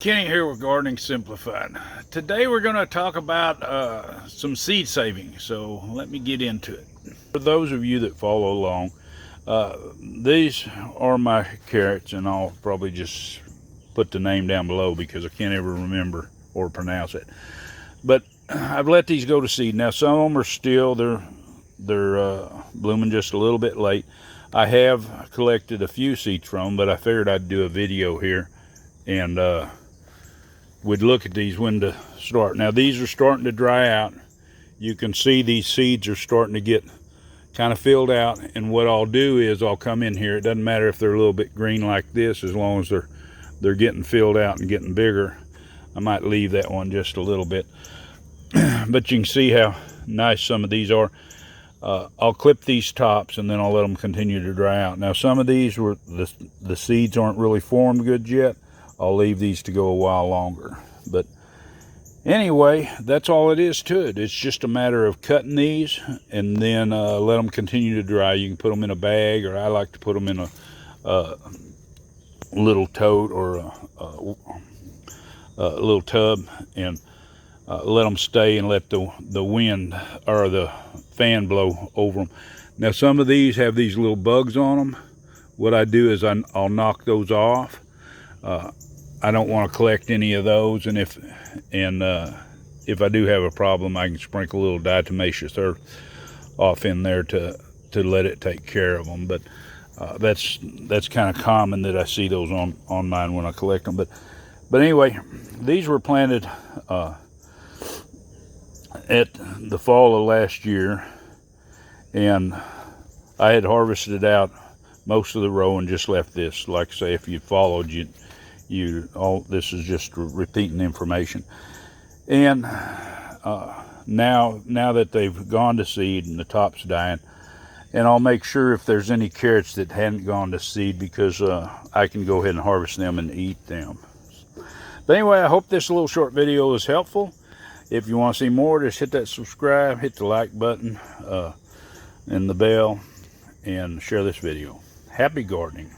Kenny here with Gardening Simplified. Today we're going to talk about some seed saving, so let me get into it. For those of you that follow along, these are my carrots, and I'll probably just put the name down below because I can't ever remember or pronounce it. But I've let these go to seed. Now some of them are still, they're blooming just a little bit late. I have collected a few seeds from them, but I figured I'd do a video here and we'd look at these when to start. Now these are starting to dry out. You can see these seeds are starting to get kind of filled out, and what I'll do is I'll come in here. It doesn't matter if they're a little bit green like this, as long as they're getting filled out and getting bigger. I might leave that one just a little bit. But you can see how nice some of these are. I'll clip these tops and then I'll let them continue to dry out. Now some of these were the seeds aren't really formed good yet. I'll leave these to go a while longer. But anyway, that's all it is to it. It's just a matter of cutting these and then let them continue to dry. You can put them in a bag, or I like to put them in a little tote or a little tub, and let them stay and let the wind or the fan blow over them. Now some of these have these little bugs on them. What I do is I'll knock those off. I don't want to collect any of those, and if I do have a problem, I can sprinkle a little diatomaceous earth off in there to let it take care of them. But that's kind of common that I see those on mine when I collect them. But anyway, these were planted at the fall of last year, and I had harvested out most of the row and just left this. Like I say, if you followed, all this is just repeating information. And now that they've gone to seed and the top's dying, and I'll make sure if there's any carrots that hadn't gone to seed, because I can go ahead and harvest them and eat them. But anyway, I hope this little short video was helpful. If you want to see more, just hit that subscribe, hit the like button and the bell, and share this video. Happy gardening.